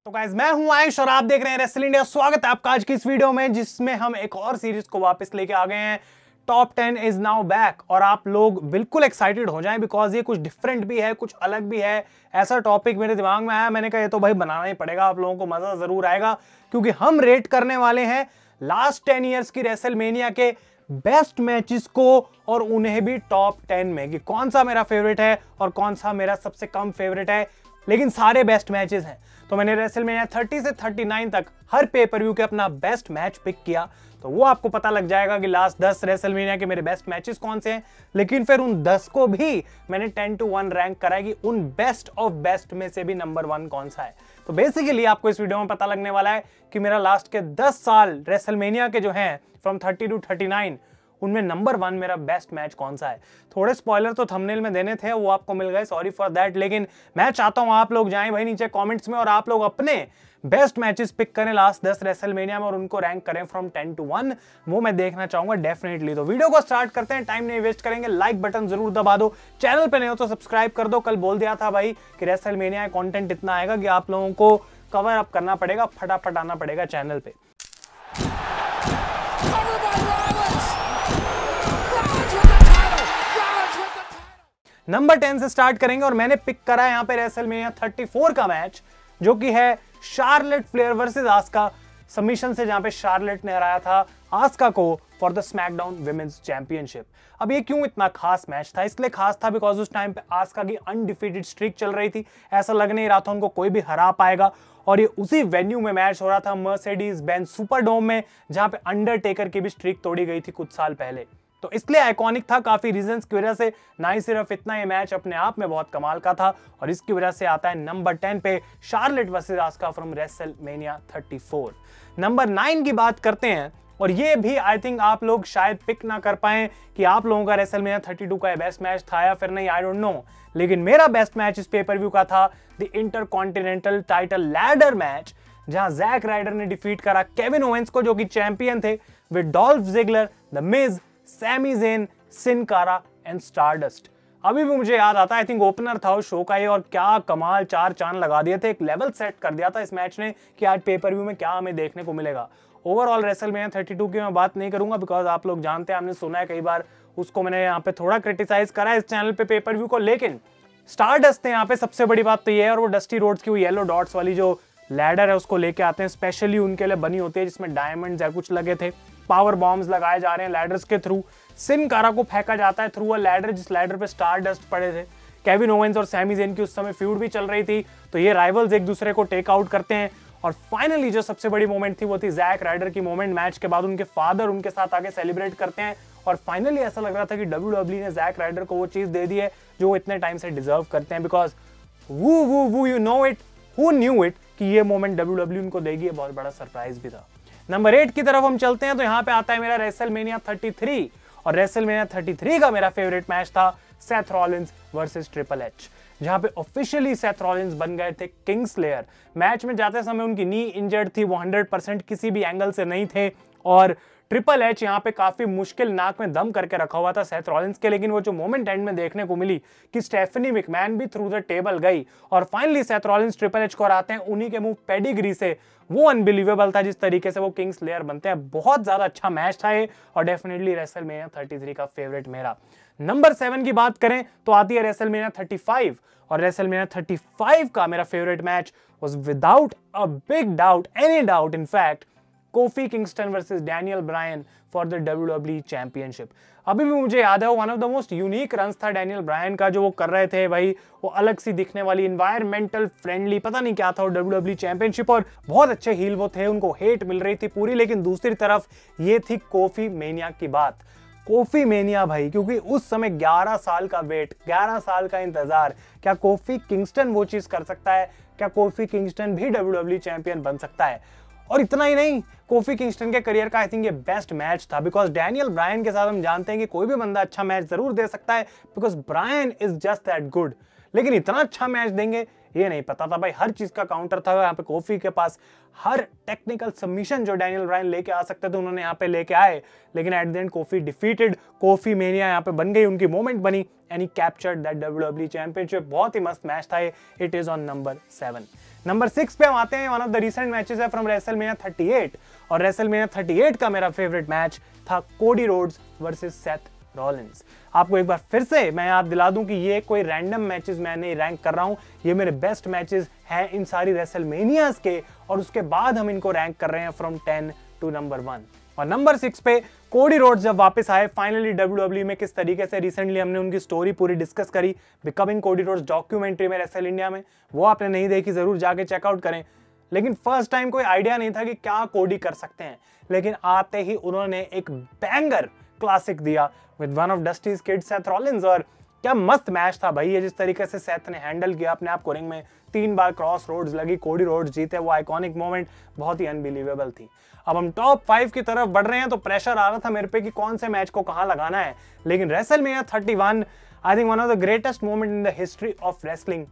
तो गाइस मैं हूं आयुष और आप देख रहे हैं रेसल इंडिया। स्वागत है आपका आज की इस वीडियो में जिसमें हम एक और सीरीज को वापस लेके आ गए हैं। टॉप 10 इज नाउ बैक और आप लोग बिल्कुल एक्साइटेड हो जाएं बिकॉज ये कुछ डिफरेंट भी है, कुछ अलग भी है। ऐसा टॉपिक मेरे दिमाग में आया, मैंने कहा ये तो भाई बनाना ही पड़ेगा, आप लोगों को मजा जरूर आएगा क्योंकि हम रेट करने वाले हैं लास्ट 10 ईयर्स की रेसलमेनिया के बेस्ट मैचेस को और उन्हें भी टॉप 10 में कि कौन सा मेरा फेवरेट है और कौन सा मेरा सबसे कम फेवरेट है, लेकिन सारे बेस्ट मैचेस हैं। तो मैंने रेसलमेनिया 30 से 39 तक हर पे पर व्यू के अपना बेस्ट मैच पिक किया, तो वो आपको पता लग जाएगा कि लास्ट 10 रेसलमेनिया के मेरे बेस्ट मैचेस कौन से हैं। लेकिन फिर उन 10 को भी मैंने 10 to 1 रैंक करा कि उन बेस्ट ऑफ बेस्ट में से भी नंबर 1 कौन सा है। तो बेसिकली आपको इस वीडियो में पता लगने वाला है कि मेरा लास्ट के 10 साल रेसलमेनिया के जो हैं फ्रॉम 30 to 39 उनमें नंबर 1 मेरा बेस्ट मैच कौन सा है। थोड़े स्पॉइलर तो थंबनेल में देने थे, वो आपको मिल गए, सॉरी फॉर दैट। लेकिन मैं चाहता हूं आप लोग जाएं भाई नीचे कमेंट्स में और आप लोग अपने बेस्ट मैचेस पिक करें लास्ट 10 रेसलमेनिया में और उनको रैंक करें फ्रॉम 10 to 1। वो मैं देखना चाहूंगा डेफिनेटली। तो वीडियो को स्टार्ट करते हैं, टाइम नहीं वेस्ट करेंगे। लाइक बटन जरूर दबा दो, चैनल पे नहीं हो तो सब्सक्राइब कर दो। कल बोल दिया था भाई कि रेसलमेनिया कंटेंट इतना आएगा कि आप लोगों को कवर अप करना पड़ेगा, फटाफट आना पड़ेगा चैनल पे। नंबर 10 से स्टार्ट करेंगे और मैंने पिक करा है यहां पे रेसलमेनिया 34 का मैच, जो कि है Charlotte Flair versus Asuka submission से, जहां पे शार्लेट ने हराया था आस्का को for the SmackDown women's championship. अब ये क्यों इतना खास मैच था? इसलिए खास था बिकॉज उस टाइम पे आस्का की अनडिफीटेड स्ट्रीक चल रही थी, ऐसा लग नहीं रहा था उनको कोई भी हरा पाएगा। और ये उसी वेन्यू में मैच हो रहा था, मर्सिडीज बेंज सुपरडोम में, जहां पे अंडरटेकर की भी स्ट्रीक तोड़ी गई थी कुछ साल पहले। तो इसलिए आइकॉनिक था काफी रीजंस की वजह से। ना ही सिर्फ इतना, ये मैच अपने आप में बहुत कमाल का था और इसकी वजह से आता है नंबर 10 पे Charlotte versus Asuka from WrestleMania 34। Number 9 की बात करते हैं और ये भी आई थिंक आप लोग शायद पिक ना कर पाए कि आप लोगों का रेसलमेनिया 32 का बेस्ट मैच था या फिर नहीं, आई डोंट नो। लेकिन मेरा बेस्ट मैच इस पेपर व्यू का था the intercontinental title ladder match, जहां जैक राइडर ने डिफीट करा केविन ओवेंस को, जो कि चैंपियन थे, with Dolph Ziggler, the Miz, Sami Zayn, Sin Cara and stardust. अभी भी मुझे याद आता है, आई थिंक ओपनर था उस शो का ये, और क्या कमाल 4 चांद लगा दिए थे। एक लेवल सेट कर दिया था इस मैच ने कि आज पेपर व्यू में क्या हमें देखने को मिलेगा। ओवरऑल रेसलमेनिया 32 की मैं बात नहीं करूंगा बिकॉज आप लोग जानते हैं, हमने सुना है कई बार, उसको मैंने यहाँ पे थोड़ा क्रिटिसाइज करा है इस चैनल पे पेपर व्यू को। लेकिन स्टारडस्ट है यहाँ पे सबसे बड़ी बात तो ये है, और वो डस्टी रोड्स की वो येलो डॉट्स वाली जो लैडर है उसको लेके आते हैं, स्पेशली उनके लिए बनी होती है, जिसमें डायमंड्स या कुछ लगे थे। पावर बॉम्ब्स लगाए जा रहे हैं लैडर्स के थ्रू। सिन कारा को फेंका जाता है थ्रू अ लैडर, जिस लैडर पे स्टार डस्ट पड़े थे। केविन ओवेंस और सैमी ज़ेन की उस समय फ्यूड भी चल रही थी, तो ये राइवल्स एक दूसरे को टेक आउट करते हैं। और फाइनली जो सबसे बड़ी मोमेंट थी वो थी जैक राइडर की मोमेंट। मैच के बाद उनके फादर उनके साथ आके सेलिब्रेट करते हैं और फाइनली ऐसा लग रहा था कि WWE ने जैक राइडर को वो चीज दे दी है जो वो इतने टाइम से डिजर्व करते हैं। बिकॉज वो you know it, who knew it कि ये मोमेंट WWE उनको देगी। ये बहुत बड़ा सरप्राइज भी था। नंबर 8 की तरफ हम चलते हैं तो यहाँ पे आता है मेरा रेसलमेनिया 33 और रेसलमेनिया 33 का मेरा फेवरेट मैच था Seth Rollins versus triple H, जहां पे ऑफिशियली सेथ रॉलिंस बन गए थे किंग्सलेयर। मैच में जाते समय उनकी नी इंजर्ड थी, वो 100% किसी भी एंगल से नहीं थे, और ट्रिपल एच यहाँ पे काफी मुश्किल नाक में दम करके रखा हुआ था सेथ रॉलिंस के। लेकिन वो जो मोमेंट एंड में देखने को मिली कि स्टेफनी मैकमैन भी थ्रू द टेबल गई और finally Seth Rollins triple H को हराते हैं उन्हीं के मुंह पेडिग्री से, वो अनबिलीवेबल था जिस तरीके से वो किंग्स लेयर बनते हैं। बहुत ज्यादा अच्छा मैच था ये और डेफिनेटली रेसलमेनिया 33 का फेवरेट मेरा। नंबर 7 की बात करें तो आती है रेसलमेनिया 35 और रेसलमेनिया 35 का मेरा favourite match was without a big doubt, any doubt in fact, coffee Kingston versus Daniel Bryan for the WWE championship. अभी भी मुझे याद है, one of the most unique runs था डैनियल ब्रायन का जो वो कर रहे थे भाई। वो अलग सी दिखने वाली, एनवायरमेंटल फ्रेंडली, पता नहीं क्या था वो WWE चैंपियनशिप, और बहुत अच्छे हील वो थे, उनको हेट मिल रही थी पूरी। लेकिन दूसरी तरफ ये थी कोफी मेनिया की बात, कोफी मेनिया भाई, क्योंकि उस समय 11 साल का वेट, 11 साल का इंतजार। क्या कोफी किंगस्टन वो चीज कर सकता है? क्या कोफी किंगस्टन भी WWE चैंपियन बन सकता है? और इतना ही नहीं, कोफी किंगस्टन के करियर का आई थिंक ये बेस्ट मैच था बिकॉज डैनियल ब्रायन के साथ हम जानते हैं कि कोई भी बंदा अच्छा मैच जरूर दे सकता है because Bryan is just that good. लेकिन इतना अच्छा मैच देंगे ये नहीं पता था भाई। हर चीज का काउंटर था यहाँ पे कोफी के पास, हर टेक्निकल सबमिशन जो डैनियल ब्रायन लेके आ सकते थे उन्होंने यहाँ पे लेके आए। लेकिन at the end coffee defeated, coffee mania यहाँ पे बन गई, उनकी मोमेंट बनी and he captured that WWE championship. बहुत ही मस्त मैच था ये। It is on number 7। Number 6 पे हम आते हैं, one of the recent matches है फ्रॉम रेसलमेनिया 38, और रेसलमेनिया 38 का मेरा फेवरेट मैच था Cody Rhodes versus Seth Rollins. आपको एक बार फिर से मैं याद दिला दूं कि ये कोई रैंडम मैचेस मैं नहीं रैंक कर रहा हूं, ये मेरे बेस्ट मैचेस हैं इन सारी रेसलमेनियाज के, और उसके बाद हम इनको रैंक कर रहे हैं फ्रॉम 10 टू नंबर 1। और नंबर 6 पे कोडी रोड्स जब वापस आए फाइनली डब्ल्यूडब्ल्यूई में, किस तरीके से रिसेंटली हमने उनकी स्टोरी पूरी डिस्कस करी बिकमिंग कोडी रोड्स डॉक्यूमेंट्री में रेसल इंडिया में, वो आपने नहीं देखी जरूर जाके चेकआउट करें। लेकिन फर्स्ट टाइम कोई आइडिया नहीं था कि क्या कोडी कर सकते हैं, लेकिन आते ही उन्होंने एक बैंगर क्लासिक दिया with one of Dusty's kid Seth Rollins, और क्या मस्त मैच था भाई ये, जिस तरीके से सेथ ने हैंडल किया अपने आप को रिंग में, 3 बार क्रॉस रोड्स लगी, कोडी रोड्स जीते, वो आइकॉनिक मोमेंट बहुत ही अनबिलीवेबल थी। अब हम टॉप 5 की तरफ बढ़ रहे हैं तो प्रेशर आ रहा था मेरे पे कि कौन से मैच को कहां लगाना है, लेकिन WrestleMania 31 I think one of the greatest moment in the history of wrestling.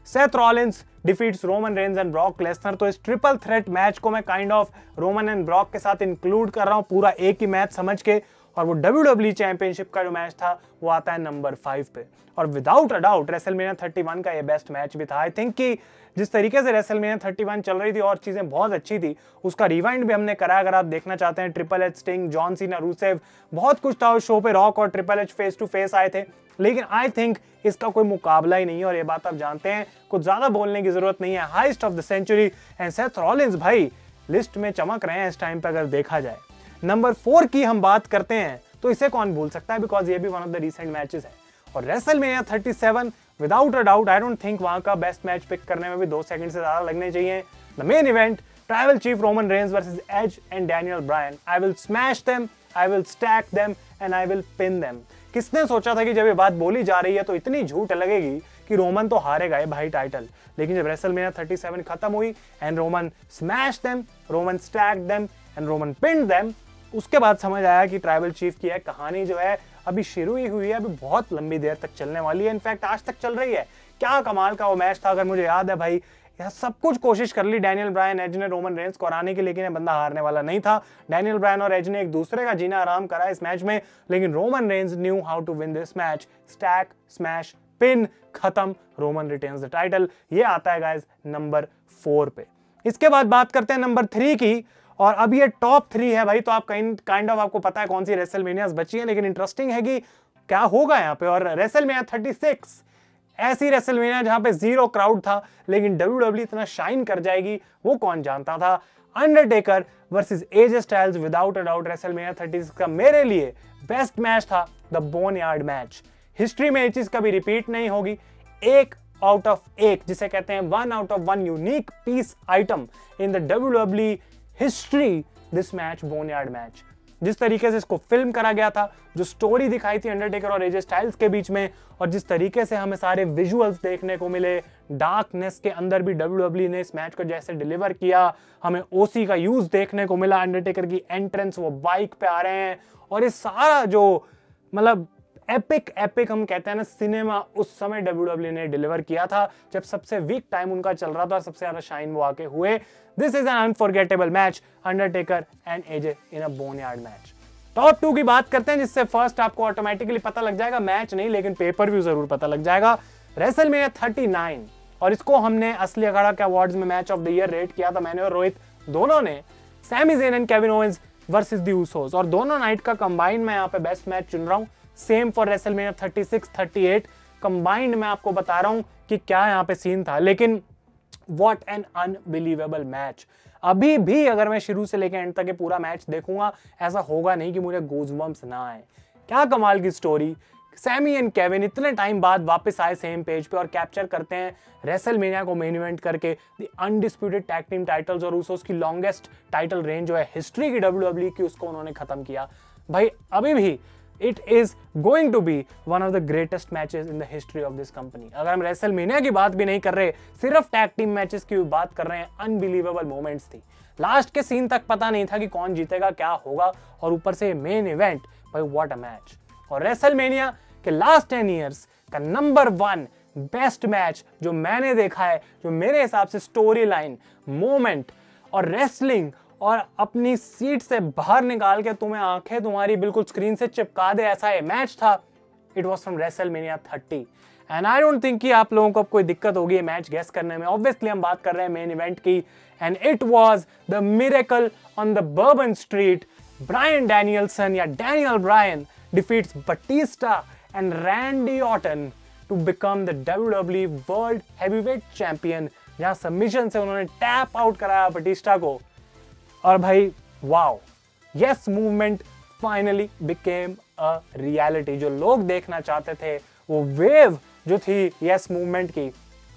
Seth Rollins defeats Roman Reigns and Brock Lesnar, तो इस ट्रिपल थ्रेट मैच को मैं kind of Roman and Brock के साथ इंक्लूड कर रहा हूं पूरा एक ही मैच समझ के, और वो WWE चैंपियनशिप का जो मैच था वो आता है नंबर 5 पे, और विदाउट अ डाउट रेसलमेनिया 31 का ये बेस्ट मैच भी था। आई थिंक कि जिस तरीके से रेसलमेनिया 31 चल रही थी और चीजें बहुत अच्छी थी, उसका रिवाइंड भी हमने करा, अगर आप देखना चाहते हैं। Triple H, Sting, John Cena, Rusev, बहुत कुछ था उस शो पे। रॉक और triple H face to face आए थे, लेकिन आई थिंक इसका कोई मुकाबला ही नहीं है, और ये बात आप जानते हैं, कुछ ज्यादा बोलने की जरूरत नहीं है। Highest of the century and Seth Rollins भाई लिस्ट में चमक रहे हैं इस टाइम पे अगर देखा जाए। नंबर 4 की हम बात करते हैं तो इसे कौन भूल सकता है, बिकॉज ये भी one of the recent matches है। और WrestleMania 37 without a doubt I don't think वहां का बेस्ट मैच पिक करने में भी 2 सेकंड से ज्यादा लगने चाहिए। The main event, tribal chief Roman Reigns versus Edge and Daniel Bryan. I will smash them, I will stack them and I will pin them. किसने सोचा था कि जब ये बात बोली जा रही है तो इतनी झूठ लगेगी कि रोमन तो हारेगा ये भाई टाइटल, लेकिन जब रेसलमेनिया 37 खत्म हुई and Roman smash them, Roman stack them and Roman pin them, उसके बाद समझ आया कि ट्राइबल चीफ की है कहानी जो है अभी शुरू ही हुई है, अभी बहुत लंबी देर तक चलने वाली है, इनफैक्ट आज तक चल रही है। क्या कमाल का वो मैच था, अगर मुझे याद है भाई, यह सब कुछ कोशिश कर ली डैनियल ब्रायन एज ने रोमन रेंज को हराने की, लेकिन ये बंदा हारने वाला नहीं था। डैनियल ब्रायन और एज ने एक दूसरे का जीना आराम करा इस मैच में, लेकिन Roman Reigns knew how to win this match. Stack, smash, pin, खत्म, रोमन रिटेन्स द टाइटल। ये आता है गाइस नंबर 4 पे। इसके बाद बात करते हैं नंबर 3 की, और अब ये टॉप 3 है भाई, तो आप काइंड ऑफ आपको पता है कौन सी रेसलमेनियाज बची है, लेकिन इंटरेस्टिंग है कि क्या होगा यहाँ पे। और रेसलमेनिया 36 ऐसी रेसलमेनिया जहां पे 0 क्राउड था, लेकिन WWE इतना शाइन कर जाएगी वो कौन जानता था। Undertaker versus AJ Styles without a doubt WrestleMania 36 का मेरे लिए बेस्ट मैच था, the bone yard match. History में ये चीज कभी रिपीट नहीं होगी। 1 आउट ऑफ 1 जिसे कहते हैं 1 out of 1 unique piece item in the WWE history, this match boneyard match. जिस तरीके से इसको फिल्म करा गया था, जो स्टोरी दिखाई थी अंडरटेकर और एजे स्टाइल्स के बीच में, और जिस तरीके से हमें सारे विजुअल्स देखने को मिले, डार्कनेस के अंदर भी WWE ने इस मैच को जैसे डिलीवर किया, हमें ओसी का यूज देखने को मिला, अंडरटेकर की एंट्रेंस, वो बाइक पे आ रहे हैं, और ये सारा जो मतलब एपिक हम कहते हैं ना सिनेमा, उस समय WWE ने डिलीवर किया था जब सबसे वीक टाइम उनका चल रहा था, सबसे ज्यादा शाइन वो आके हुए। This is an unforgettable match, Undertaker and AJ in a boneyard match. Top 2 की बात करते हैं, जिससे फर्स्ट आपको ऑटोमेटिकली पता लग जाएगा, मैच नहीं लेकिन पेपर व्यू जरूर पता लग जाएगा। रेसलमेनिया 39, और इसको हमने असली अखाड़ा के अवार्ड्स में match of the year rate किया था, मैंने और रोहित दोनों ने। Sammy Zayn and Kevin Owens versus the Usos, और दोनों नाइट का कंबाइन मैं यहाँ पे बेस्ट मैच चुन रहा हूँ। सेम फॉर रेसलमेनिया 36, 38 कंबाइंड मैं आपको बता रहा हूं कि क्या यहाँ पे सीन था, लेकिन व्हाट एन अनबिलीवेबल मैच। अभी भी अगर मैं शुरू से लेकर एंड तक के पूरा मैच देखूंगा, ऐसा होगा नहीं कि मुझे गूज़बम्प्स ना आए। क्या कमाल की स्टोरी। सैमी एंड केविन इतने टाइम बाद वापस आए सेम पेज पे और कैप्चर करते हैं रेसलमेनिया को मेन इवेंट करके the undisputed tag team titles, और उस की लॉन्गेस्ट टाइटल रेंज जो है हिस्ट्री की WWE की, उसको उन्होंने खत्म किया। भाई अभी भी it is going to be one of the greatest matches in the history of this company। अगर हम रेसलमेनिया की बात भी नहीं कर रहे, सिर्फ टैग टीम मैचेस की बात कर रहे हैं, अनबिलीवेबल मोमेंट्स थी। लास्ट के सीन तक पता नहीं था कि कौन जीतेगा, क्या होगा, और ऊपर से मेन इवेंट, भाई व्हाट अ मैच। और रेसलमेनिया के लास्ट 10 इयर्स का नंबर 1 बेस्ट मैच जो मैंने देखा है, जो मेरे हिसाब से स्टोरी लाइन, मोमेंट और रेसलिंग और अपनी सीट से बाहर निकाल के तुम्हें आंखें तुम्हारी बिल्कुल स्क्रीन से चिपका दे, ऐसा ये मैच था। It was from WrestleMania 30 and I don't think कि आप लोगों को अब कोई दिक्कत होगी ये मैच गेस करने में। ऑब्वियसली हम बात कर रहे हैं मेन इवेंट की, and it was the miracle on the Bourbon street. Bryan Danielson या Daniel Bryan defeats Batista and Randy Orton to become the WWE world heavyweight champion, जहां सबमिशन से उन्होंने टैप आउट कराया बटिस्टा को। और भाई wow, yes movement finally became a reality. जो लोग देखना चाहते थे, वो वेव जो थी यस मूवमेंट की,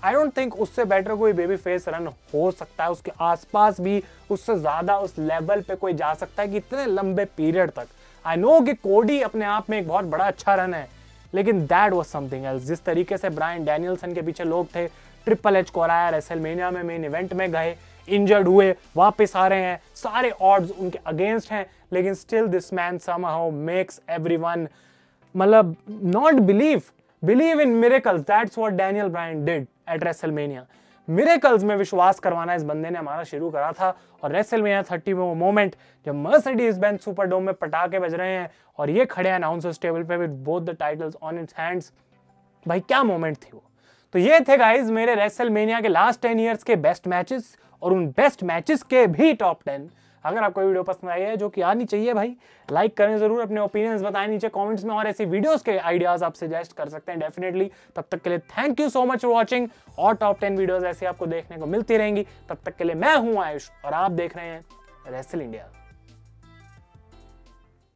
आई डोंट थिंक उससे बेटर कोई बेबी फेस रन हो सकता है। उसके आसपास भी उससे ज्यादा उस लेवल पे कोई जा सकता है कि इतने लंबे पीरियड तक। आई नो कि कोडी अपने आप में एक बहुत बड़ा अच्छा रन है, लेकिन दैट वाज समथिंग एल्स। जिस तरीके से ब्रायन डैनियल्सन के पीछे लोग थे, ट्रिपल एच को हराया, रेसलमेनिया में मेन इवेंट में गए, इंजर्ड हुए, वापस आ रहे हैं, सारे ऑड्स उनके अगेंस्ट हैं, लेकिन still this man somehow makes everyone मतलब not believe in miracles. That's what Daniel Bryan did at WrestleMania. Miracles में विश्वास करवाना इस बंदे ने हमारा शुरू करा था। और रेसलमेनिया 30 में वो मोमेंट जब मर्सिडीज बेंज सुपरडोम में पटाखे बज रहे हैं और ये खड़े हैं अनाउंसर्स टेबल पे with both the titles on it's hands, भाई क्या मोमेंट थी वो। तो ये थे गाइस मेरे रेसलमेनिया के लास्ट 10 इयर्स के बेस्ट मैचेस, और उन बेस्ट मैचेस के भी टॉप 10। अगर आपको वीडियो पसंद आई है, जो कि आनी चाहिए भाई, लाइक करें जरूर, अपने ओपिनियंस बताएं नीचे कमेंट्स में, और ऐसी वीडियोस के आइडियाज आप सजेस्ट कर सकते हैं डेफिनेटली। तब तक के लिए thank you so much for watching, और टॉप 10 वीडियोस ऐसी आपको देखने को मिलती रहेंगी। तब तक के लिए मैं हूं आयुष, और आप देख रहे हैं रेसल इंडिया।